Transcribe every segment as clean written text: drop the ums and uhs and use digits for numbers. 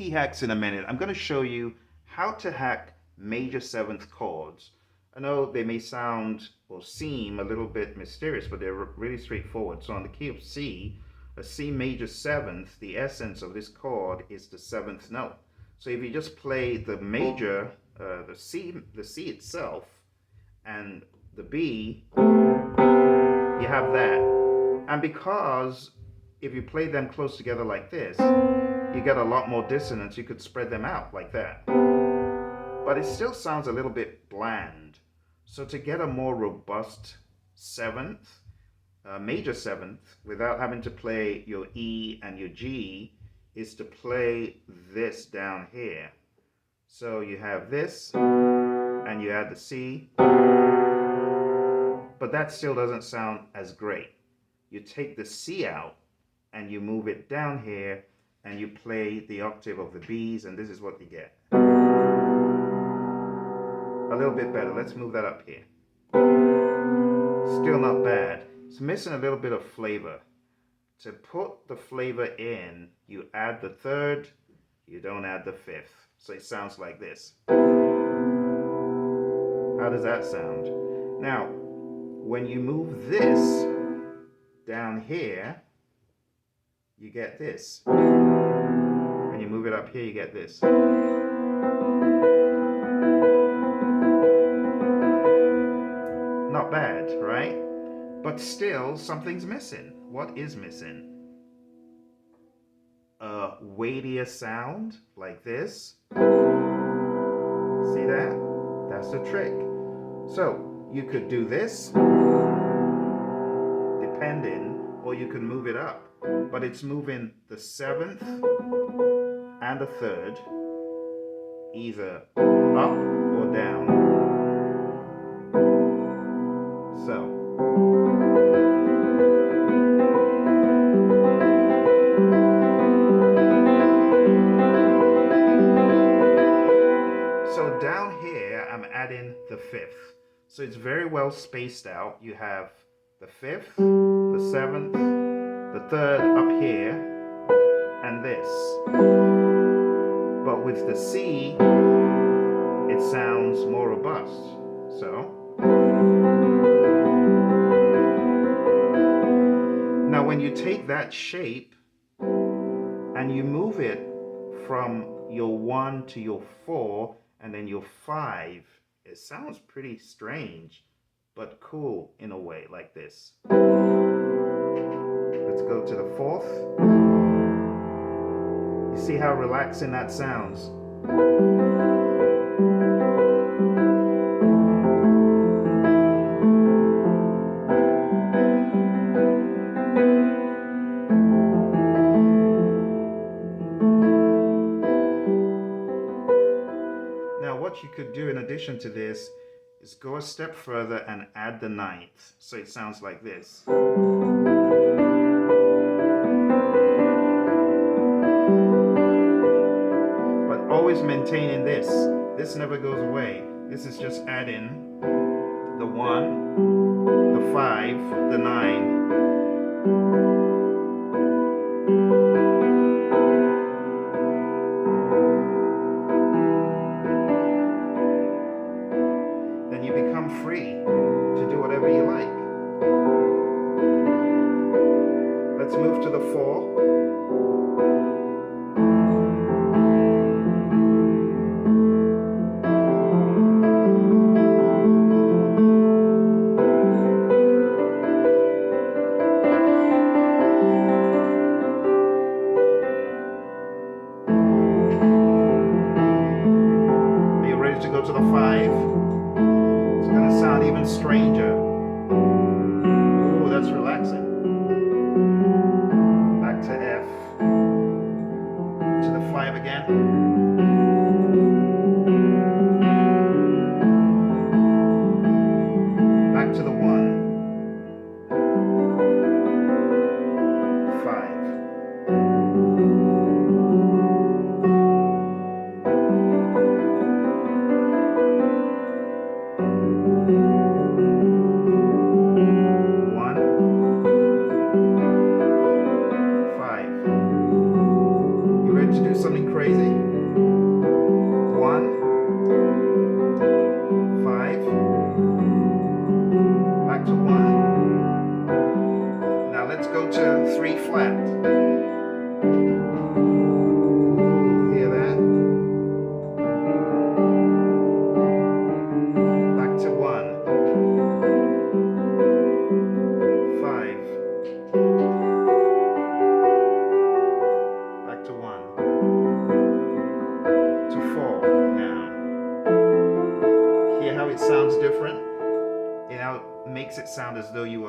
key hacks in a minute. I'm going to show you how to hack major seventh chords. I know they may sound or seem a little bit mysterious, but they're really straightforward. So on the key of C, a C major seventh, the essence of this chord is the seventh note. So if you just play the major, the C itself, and the B, you have that. And because if you play them close together like this, you get a lot more dissonance. You could spread them out like that. But it still sounds a little bit bland. So to get a more robust seventh, major seventh, without having to play your E and your G, is to play this down here. So you have this, and you add the C, but that still doesn't sound as great. You take the C out, and you move it down here, and you play the octave of the B's, and this is what you get. A little bit better. Let's move that up here. Still not bad. It's missing a little bit of flavor. To put the flavor in, you add the third, you don't add the fifth. So it sounds like this. How does that sound? Now, when you move this down here, you get this. When you move it up here, you get this. Not bad, right? But still, something's missing. What is missing? A weightier sound like this. See that? That's the trick. So you could do this, depending, or you can move it up. But it's moving the seventh and the third, either up or down. So. So down here, I'm adding the fifth. So it's very well spaced out. You have the fifth, the seventh, the third up here, and this. But with the C, it sounds more robust. So. Now when you take that shape and you move it from your 1 to your 4 and then your 5, it sounds pretty strange, but cool in a way, like this. Let's go to the 4th. You see how relaxing that sounds? What you could do in addition to this is go a step further and add the ninth. So it sounds like this. But always maintaining this. This never goes away. This is just adding the 1, the 5, the 9. You become free to do whatever you like. Let's move to the 4. Are you ready to go to the 5? Sound even stranger. Ooh, that's relaxing. Back to F.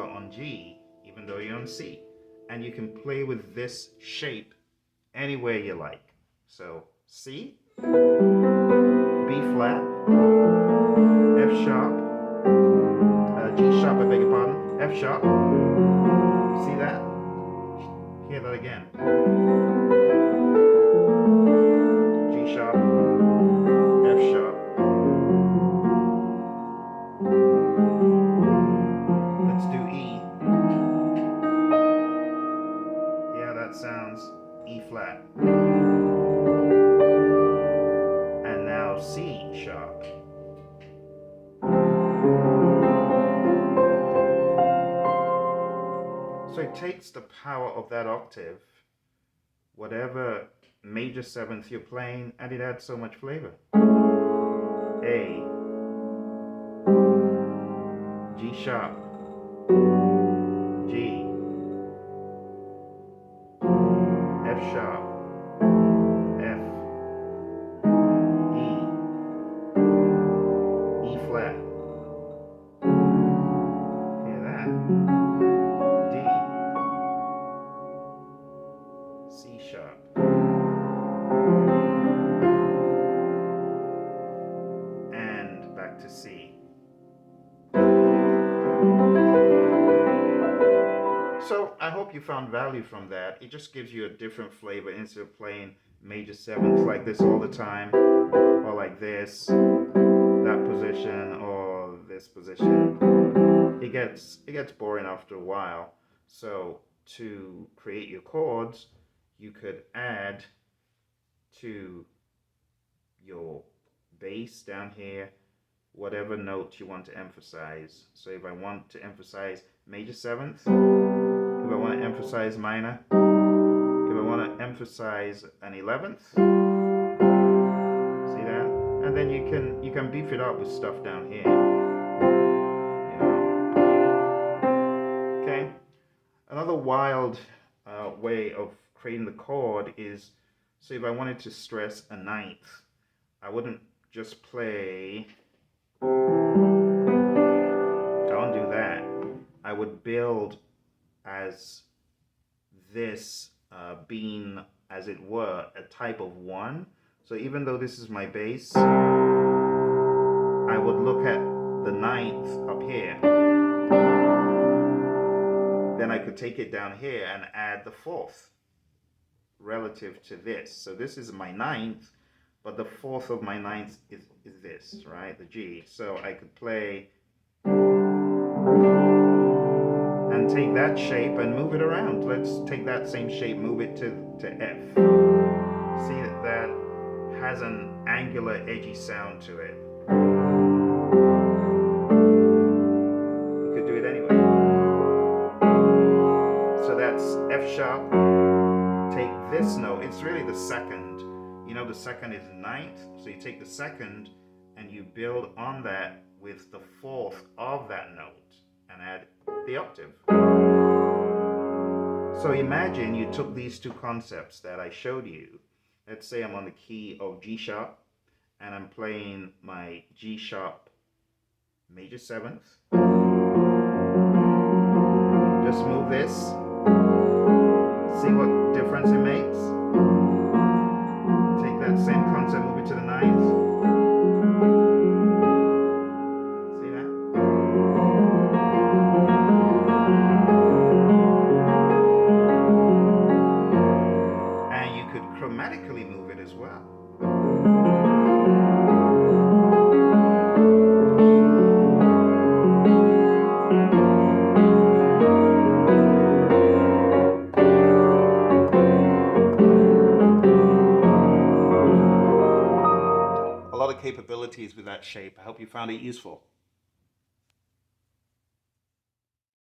are on G, even though you're on C. And you can play with this shape anywhere you like. So C, B flat, F sharp, G sharp, I beg your pardon, F sharp. See that? Hear that again. G sharp, F sharp. Let's do E. Yeah, that sounds E flat. And now C sharp. So it takes the power of that octave, whatever major seventh you're playing, and it adds so much flavor. A, G sharp, G, F sharp, F, E, E flat. Hear that? D, C sharp. And back to C. So I hope you found value from that. It just gives you a different flavor instead of playing major sevenths like this all the time, or like this, that position, or this position. It gets boring after a while. So to create your chords, you could add to your bass down here whatever note you want to emphasize. So if I want to emphasize major seventh, if I want to emphasize minor, if I want to emphasize an 11th, see that? And then you can beef it up with stuff down here. You know? Okay. Another wild way of creating the chord is, so if I wanted to stress a ninth, I wouldn't just play. I won't do that. I would build as this being, as it were, a type of one. So even though this is my bass, I would look at the ninth up here. Then I could take it down here and add the fourth relative to this. So this is my ninth, but the fourth of my ninth is this, right? The G. So I could play and take that shape and move it around. Let's take that same shape, move it to F. See that has an angular, edgy sound to it. You could do it anyway. So that's F sharp. Take this note. It's really the second. You know, the second is ninth. So you take the second and you build on that with the fourth of that note and add the octave. So imagine you took these two concepts that I showed you. Let's say I'm on the key of G sharp and I'm playing my G sharp major seventh. Just move this. See what difference it makes? Take that same concept, move it to the ninth. Chromatically move it as well. A lot of capabilities with that shape. I hope you found it useful.